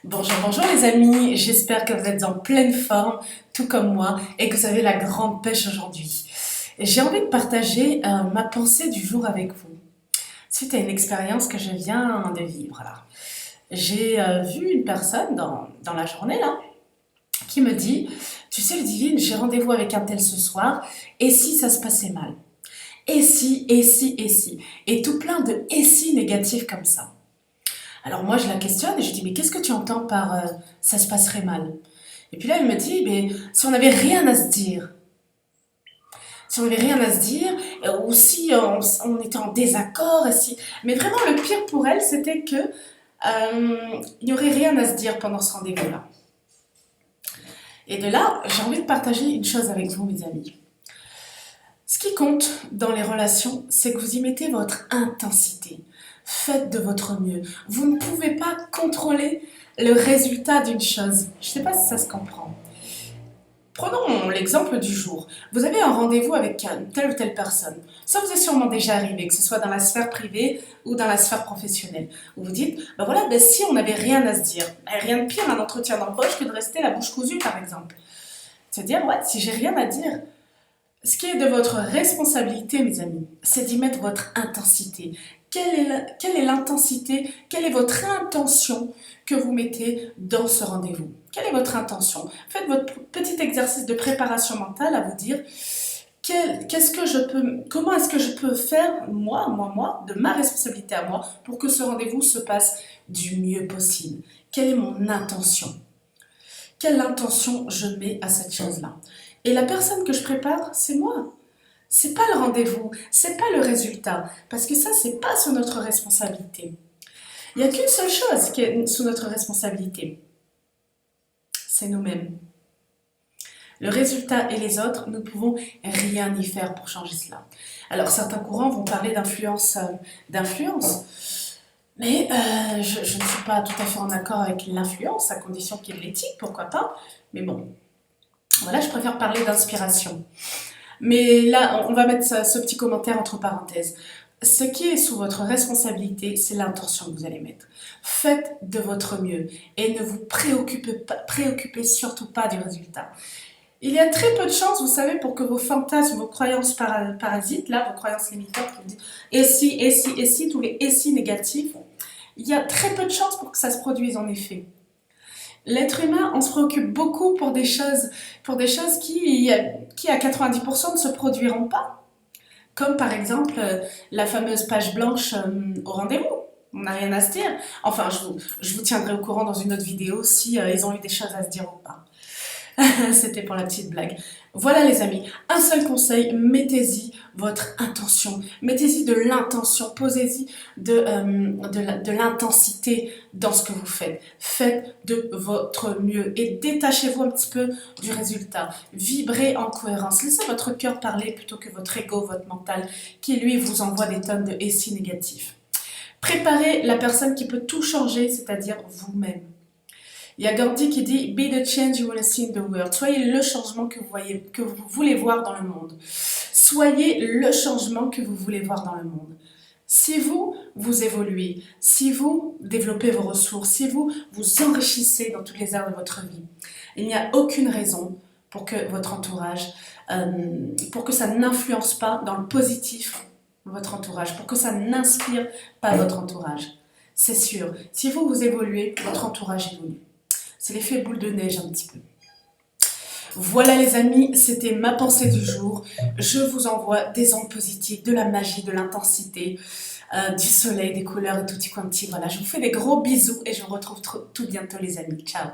Bonjour, bonjour les amis, j'espère que vous êtes en pleine forme, tout comme moi, et que vous avez la grande pêche aujourd'hui. J'ai envie de partager ma pensée du jour avec vous, suite à une expérience que je viens de vivre là. J'ai vu une personne dans la journée là, qui me dit, tu sais Ludivine, j'ai rendez-vous avec un tel ce soir, et si ça se passait mal? Et si, et si, et si? Et tout plein de et si négatifs comme ça. Alors moi, je la questionne et je dis, mais qu'est-ce que tu entends par ça se passerait mal? Et puis là, elle me dit, mais si on n'avait rien à se dire, si on n'avait rien à se dire, ou si on était en désaccord, et si... mais vraiment le pire pour elle, c'était que il n'y aurait rien à se dire pendant ce rendez-vous-là. Et de là, j'ai envie de partager une chose avec vous, mes amis. Ce qui compte dans les relations, c'est que vous y mettez votre intensité. Faites de votre mieux. Vous ne pouvez pas contrôler le résultat d'une chose. Je ne sais pas si ça se comprend. Prenons l'exemple du jour. Vous avez un rendez-vous avec telle ou telle personne. Ça vous est sûrement déjà arrivé, que ce soit dans la sphère privée ou dans la sphère professionnelle. Vous vous dites, ben voilà, ben si on n'avait rien à se dire, ben rien de pire un entretien d'embauche que de rester la bouche cousue, par exemple. Se dire, ouais, si j'ai rien à dire, ce qui est de votre responsabilité, mes amis, c'est d'y mettre votre intensité. Quelle est l'intensité, quelle est votre intention que vous mettez dans ce rendez-vous? Quelle est votre intention? Faites votre petit exercice de préparation mentale à vous dire qu'est-ce que je peux, comment est-ce que je peux faire, moi, de ma responsabilité à moi, pour que ce rendez-vous se passe du mieux possible. Quelle est mon intention? Quelle intention je mets à cette chose-là? Et la personne que je prépare, c'est moi. C'est pas le rendez-vous, c'est pas le résultat, parce que ça, c'est pas sous notre responsabilité. Il n'y a qu'une seule chose qui est sous notre responsabilité, c'est nous-mêmes. Le résultat et les autres, nous ne pouvons rien y faire pour changer cela. Alors certains courants vont parler d'influence, mais je ne suis pas tout à fait en accord avec l'influence, à condition qu'il y ait de l'éthique, pourquoi pas. Mais bon, voilà, je préfère parler d'inspiration. Mais là, on va mettre ce petit commentaire entre parenthèses. Ce qui est sous votre responsabilité, c'est l'intention que vous allez mettre. Faites de votre mieux et ne vous préoccupez surtout pas du résultat. Il y a très peu de chances, vous savez, pour que vos fantasmes, vos croyances parasites, là, vos croyances limitantes, qui vous disent et si, tous les et si négatifs, il y a très peu de chances pour que ça se produise en effet. L'être humain, on se préoccupe beaucoup pour des choses qui à 90% ne se produiront pas. Comme par exemple la fameuse page blanche au rendez-vous. On n'a rien à se dire. Enfin, je vous tiendrai au courant dans une autre vidéo si ils ont eu des choses à se dire ou pas. C'était pour la petite blague. Voilà les amis, un seul conseil, mettez-y votre intention, mettez-y de l'intention, posez-y de l'intensité dans ce que vous faites. Faites de votre mieux et détachez-vous un petit peu du résultat. Vibrez en cohérence, laissez votre cœur parler plutôt que votre ego, votre mental, qui lui vous envoie des tonnes de et si négatifs. Préparez la personne qui peut tout changer, c'est-à-dire vous-même. Il y a Gandhi qui dit Be the change you want to see in the world. Soyez le changement que vous voulez voir dans le monde. Soyez le changement que vous voulez voir dans le monde. Si vous, vous évoluez, si vous développez vos ressources, si vous vous enrichissez dans toutes les aires de votre vie, il n'y a aucune raison pour que votre entourage, pour que ça n'influence pas dans le positif votre entourage, pour que ça n'inspire pas votre entourage. C'est sûr, si vous, vous évoluez, votre entourage évolue. C'est l'effet boule de neige un petit peu. Voilà les amis, c'était ma pensée du jour. Je vous envoie des ondes positives, de la magie, de l'intensité, du soleil, des couleurs et tutti quanti. Voilà, je vous fais des gros bisous et je vous retrouve tout bientôt les amis. Ciao.